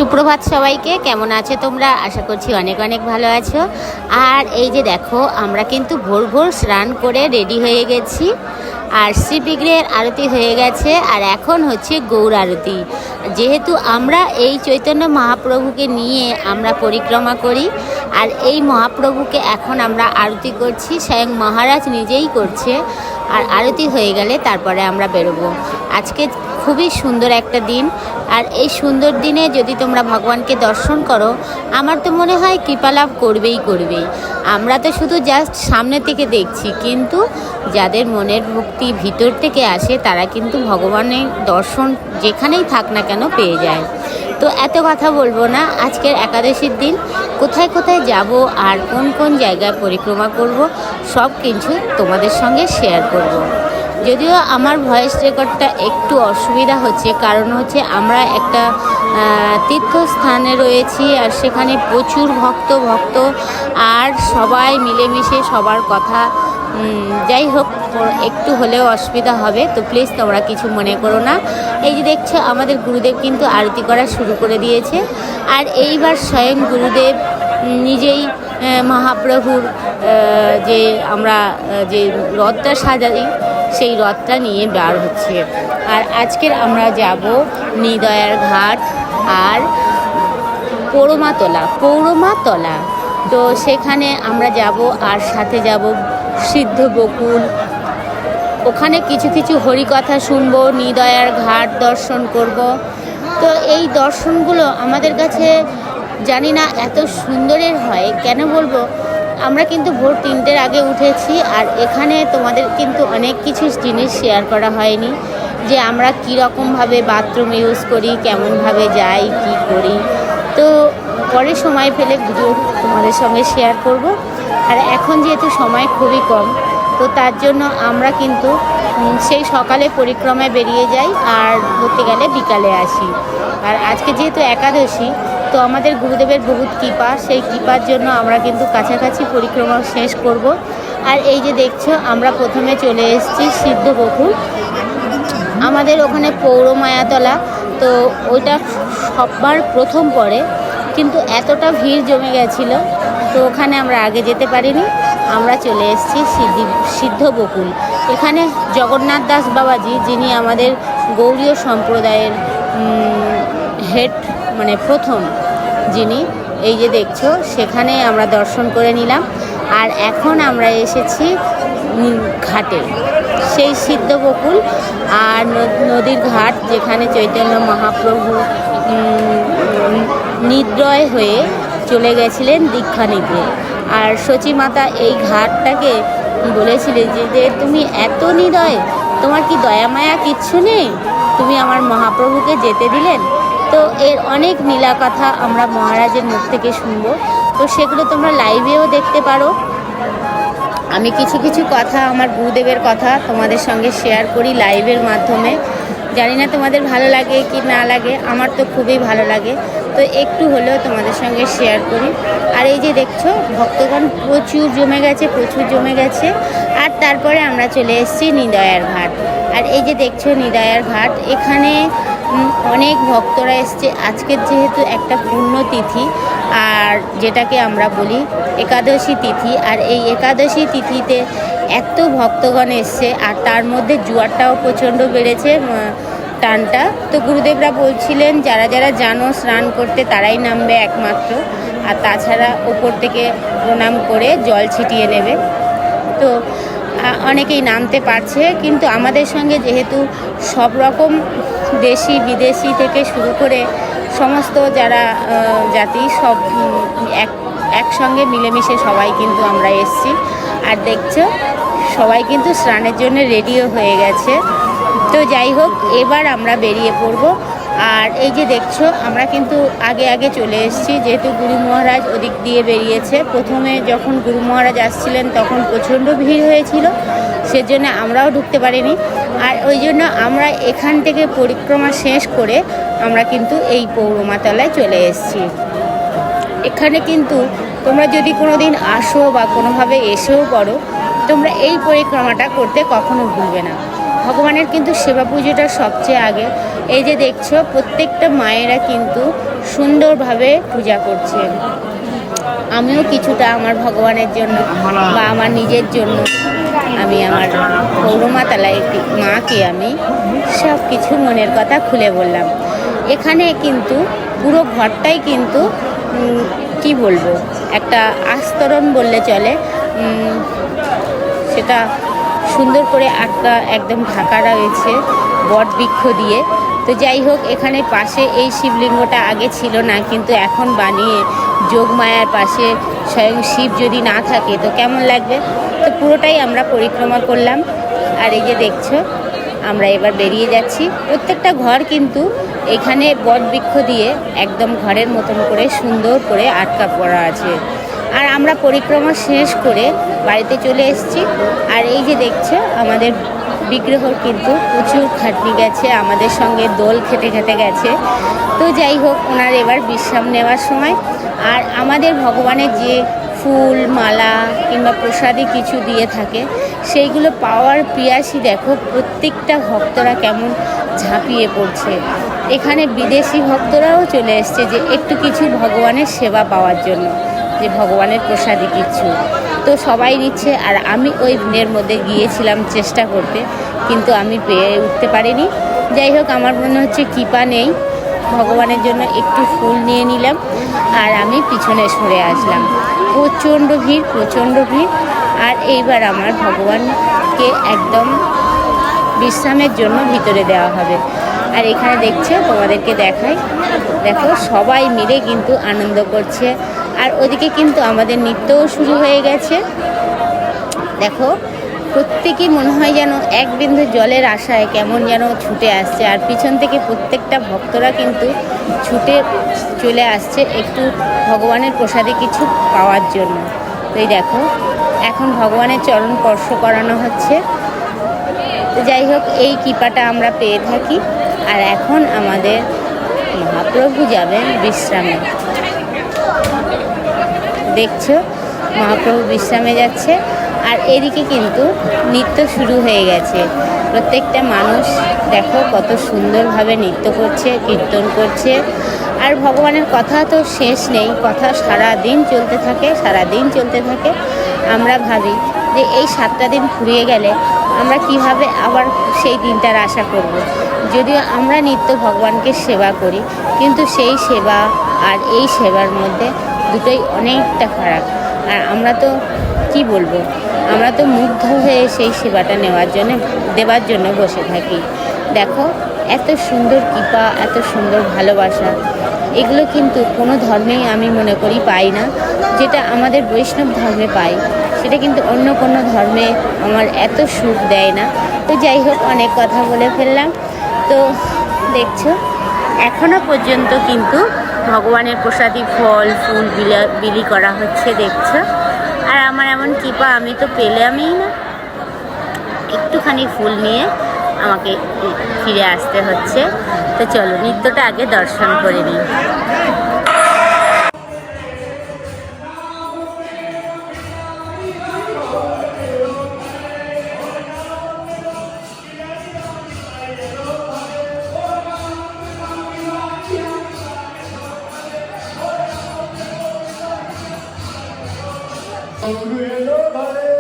সুপ্রভাত সবাইকে। কেমন আছো তোমরা? আশা করছি অনেক অনেক ভালো আছো। আর এই যে দেখো, আমরা কিন্তু ভোর ভোর স্নান করে রেডি হয়ে গেছি। আর শ্রীবিগ্রহের আরতি হয়ে গেছে, আর এখন হচ্ছে গৌর আরতি। যেহেতু আমরা এই চৈতন্য মহাপ্রভুকে নিয়ে আমরা পরিক্রমা করি, আর এই মহাপ্রভুকে এখন আমরা আরতি করছি, স্বয়ং মহারাজ নিজেই করছে। আর আরতি হয়ে গেলে তারপরে আমরা বেরোবো। আজকে খুবই সুন্দর একটা দিন, আর এই সুন্দর দিনে যদি তোমরা ভগবানকে দর্শন করো, আমার তো মনে হয় কৃপালাভ করবেই। আমরা তো শুধু জাস্ট সামনে থেকে দেখছি, কিন্তু যাদের মনের ভক্তি ভিতর থেকে আসে তারা কিন্তু ভগবানের দর্শন যেখানেই থাক না কেন পেয়ে যায়। তো এত কথা বলবো না, আজকের একাদশীর দিন কোথায় কোথায় যাব আর কোন কোন জায়গায় পরিক্রমা করব সব কিছু তোমাদের সঙ্গে শেয়ার করব। যদিও আমার ভয়েস রেকর্ডটা একটু অসুবিধা হচ্ছে, কারণ হচ্ছে আমরা একটা তীর্থস্থানে রয়েছি, আর সেখানে প্রচুর ভক্ত আর সবাই মিলেমিশে সবার কথা। যাই হোক, একটু হলেও অসুবিধা হবে, তো প্লিজ তোমরা কিছু মনে করো না। এই যে দেখছো, আমাদের গুরুদেব কিন্তু আরতি করা শুরু করে দিয়েছে। আর এইবার স্বয়ং গুরুদেব নিজেই মহাপ্রভুর যে আমরা যে রথটা সাজাই, সেই রথটা নিয়ে বার হচ্ছে। আর আজকের আমরা যাব নিদয়ার ঘাট আর পৌরমাতলা। তো সেখানে আমরা যাব, আর সাথে যাব সিদ্ধ বকুল। ওখানে কিছু কিছু হরিকথা শুনবো, নিদয়ার ঘাট দর্শন করব। তো এই দর্শনগুলো আমাদের কাছে জানি না এত সুন্দরের হয় কেন বলবো। আমরা কিন্তু ভোর 3টের আগে উঠেছি, আর এখানে তোমাদের কিন্তু অনেক কিছু জিনিস শেয়ার করা হয়নি, যে আমরা কীরকমভাবে বাথরুম ইউজ করি, কেমনভাবে যাই, কি করি। তো পরে সময় পেলে ভিডিও তোমাদের সঙ্গে শেয়ার করব। আর এখন যেহেতু সময় খুবই কম, তো তার জন্য আমরা কিন্তু সেই সকালে পরিক্রমায় বেরিয়ে যাই, আর ধরতে গেলে বিকালে আসি। আর আজকে যেহেতু একাদশী, তো আমাদের গুরুদেবের বহুত কৃপা, সেই কৃপার জন্য আমরা কিন্তু কাছাকাছি পরিক্রমা শেষ করব। আর এই যে দেখছো, আমরা প্রথমে চলে এসেছি সিদ্ধ বকুল। আমাদের ওখানে পৌরমায়াতলা, তো ওইটা সবার প্রথম পড়ে, কিন্তু এতটা ভিড় জমে গেছিলো, তো ওখানে আমরা আগে যেতে পারিনি। আমরা চলে এসেছি সিদ্ধ বকুল। এখানে জগন্নাথ দাস বাবাজি, যিনি আমাদের গৌড়ীয় সম্প্রদায়ের হেড, মানে প্রথম যিনি, এই যে দেখছো, সেখানে আমরা দর্শন করে নিলাম। আর এখন আমরা এসেছি ঘাটে, সেই সিদ্ধ বকুল আর নদীর ঘাট, যেখানে চৈতন্য মহাপ্রভু নিদ্রয় হয়ে চলে গেছিলেন দীক্ষা নিতে। আর সচী মাতা এই ঘাটটাকে বলেছিলেন যে তুমি এত নিদয়, তোমার কি দয়া মায়া কিচ্ছু নেই, তুমি আমার মহাপ্রভুকে যেতে দিলেন। তো এর অনেক নীলা কথা আমরা মহারাজের মুখ থেকে শুনবো, তো সেগুলো তোমরা লাইভেও দেখতে পারো। আমি কিছু কিছু কথা, আমার গুরুদেবের কথা তোমাদের সঙ্গে শেয়ার করি লাইভের মাধ্যমে। জানি না তোমাদের ভালো লাগে কি না লাগে, আমার তো খুবই ভালো লাগে, তো একটু হলেও তোমাদের সঙ্গে শেয়ার করি। আর এই যে দেখছো, ভক্তগণ প্রচুর জমে গেছে। আর তারপরে আমরা চলে এসেছি নিদয়ার ঘাট। আর এই যে দেখছো নিদয়ার ঘাট, এখানে অনেক ভক্তরা এসছে। আজকের যেহেতু একটা পূর্ণ তিথি, আর যেটাকে আমরা বলি একাদশী তিথি, আর এই একাদশী তিথিতে এত ভক্তগণ এসছে, আর তার মধ্যে জোয়ারটাও প্রচণ্ড বেড়েছে, টানটা। তো গুরুদেবরা বলছিলেন যারা যারা জানো স্নান করতে তারাই নামবে একমাত্র, আর তাছাড়া ওপর থেকে প্রণাম করে জল ছিটিয়ে নেবে। তো অনেকেই নামতে পারছে, কিন্তু আমাদের সঙ্গে যেহেতু সব রকম দেশি বিদেশি থেকে শুরু করে সমস্ত যারা জাতি, সব একসঙ্গে মিলেমিশে সবাই কিন্তু আমরা এসছি। আর দেখছো, সবাই কিন্তু স্নানের জন্য রেডিও হয়ে গেছে। তো যাই হোক, এবার আমরা বেরিয়ে পড়ব। আর এই যে দেখছো, আমরা কিন্তু আগে চলে এসেছি, যেহেতু গুরু মহারাজ ওদিক দিয়ে বেরিয়েছে। প্রথমে যখন গুরু মহারাজ আসছিলেন তখন প্রচণ্ড ভিড় হয়েছিল, সেজন্য আমরাও ঢুকতে পারিনি। আর ওই জন্য আমরা এখান থেকে পরিক্রমা শেষ করে আমরা কিন্তু এই পৌরমাতলায় চলে এসেছি। এখানে কিন্তু তোমরা যদি কোনো দিন আসো বা কোনোভাবে এসেও পড়ো, তোমরা এই পরিক্রমাটা করতে কখনো ভুলবে না। ভগবানের কিন্তু সেবা পুজোটা সবচেয়ে আগে। এই যে দেখছো প্রত্যেকটা মায়েরা কিন্তু সুন্দরভাবে পূজা করছেন। আমিও কিছুটা আমার ভগবানের জন্য বা আমার নিজের জন্য আমি আমার গৌরমাতালায় মাকে আমি সব কিছু মনের কথা খুলে বললাম। এখানে কিন্তু পুরো ঘরটাই কিন্তু কি বলবো, একটা আস্তরণ বললে চলে, সেটা সুন্দর করে একদম ঢাকা রয়েছে বট বৃক্ষ দিয়ে। তো যাই হোক, এখানে পাশে এই শিবলিঙ্গটা আগে ছিল না, কিন্তু এখন বানিয়ে যোগমায়ার পাশে স্বয়ং শিব যদি না থাকে তো কেমন লাগবে। তো পুরোটাই আমরা পরিক্রমা করলাম। আর এই যে দেখছো আমরা এবার বেরিয়ে যাচ্ছি। প্রত্যেকটা ঘর কিন্তু এখানে বট বৃক্ষ দিয়ে একদম ঘরের মতন করে সুন্দর করে আটকা পড়া আছে। আর আমরা পরিক্রমা শেষ করে বাড়িতে চলে এসেছি। আর এই যে দেখছো আমাদের বিগ্রহর কিন্তু প্রচুর খাটনি গেছে, আমাদের সঙ্গে দোল খেতে খেতে গেছে। তো যাই হোক, ওনার এবার বিশ্রাম নেওয়ার সময়। আর আমাদের ভগবানের যে ফুল মালা কিংবা প্রসাদে কিছু দিয়ে থাকে সেইগুলো পাওয়ার পিয়াসী দেখো প্রত্যেকটা ভক্তরা কেমন ঝাঁপিয়ে পড়ছে। এখানে বিদেশি ভক্তরাও চলে এসছে যে একটু কিছু ভগবানের সেবা পাওয়ার জন্য, যে ভগবানের প্রসাদী কিছু। তো সবাই নিচ্ছে। আর আমি ওই ভিড়ের মধ্যে গিয়েছিলাম চেষ্টা করতে, কিন্তু আমি পেয়ে উঠতে পারিনি। যাই হোক, আমার মনে হচ্ছে কৃপা নেই। ভগবানের জন্য একটু ফুল নিয়ে নিলাম আর আমি পিছনে সরে আসলাম। প্রচণ্ড ভিড়, প্রচণ্ড ভিড়। আর এইবার আমার ভগবানকে একদম বিশ্রামের জন্য ভিতরে দেওয়া হবে। আর এখানে দেখছে, তোমাদেরকে দেখাই, দেখো সবাই মিলে কিন্তু আনন্দ করছে। আর ওদিকে কিন্তু আমাদের নৃত্যও শুরু হয়ে গেছে। দেখো প্রত্যেকেই মনে হয় যেন এক বিন্দু জলের আশায় কেমন যেন ছুটে আসছে। আর পিছন থেকে প্রত্যেকটা ভক্তরা কিন্তু ছুটে চলে আসছে একটু ভগবানের প্রসাদে কিছু পাওয়ার জন্য। তো এই দেখো এখন ভগবানের চরণ স্পর্শ করানো হচ্ছে। তো যাই হোক, এই কৃপাটা আমরা পেয়ে থাকি। আর এখন আমাদের মহাপ্রভু যাবেন বিশ্রামে। দেখছো মহাপ্রভু বিশ্রামে যাচ্ছে। আর এদিকে কিন্তু নৃত্য শুরু হয়ে গেছে। প্রত্যেকটা মানুষ দেখো কত সুন্দরভাবে নৃত্য করছে, কীর্তন করছে। আর ভগবানের কথা তো শেষ নেই, কথা সারা দিন চলতে থাকে, সারা দিন চলতে থাকে। আমরা ভাবি যে এই 7টা দিন ফুরিয়ে গেলে আমরা কিভাবে আবার সেই দিনটার আশা করব। যদিও আমরা নিত্য ভগবানকে সেবা করি, কিন্তু সেই সেবা আর এই সেবার মধ্যে দুটোই অনেকটা ফারাক। আর আমরা তো কি বলবো, আমরা তো মুগ্ধ হয়ে সেই সেবাটা দেওয়ার জন্য বসে থাকি। দেখো এত সুন্দর কৃপা, এত সুন্দর ভালোবাসা, এগুলো কিন্তু কোনো ধর্মেই আমি মনে করি পাই না। যেটা আমাদের বৈষ্ণব ধর্মে পাই সেটা কিন্তু অন্য কোনো ধর্মে আমার এত সুখ দেয় না। তো যাই হোক, অনেক কথা বলে ফেললাম। তো দেখছো এখনো পর্যন্ত কিন্তু ভগবানের প্রসাদী ফল ফুল বিলি করা হচ্ছে, দেখছো। আর আমার এমন কৃপা আমি তো পেলামই না, একটুখানি ফুল নিয়ে আমাকে ফিরে আসতে হচ্ছে। তো চলো নৃত্যটা আগে দর্শন করে নিই। Hallelujah.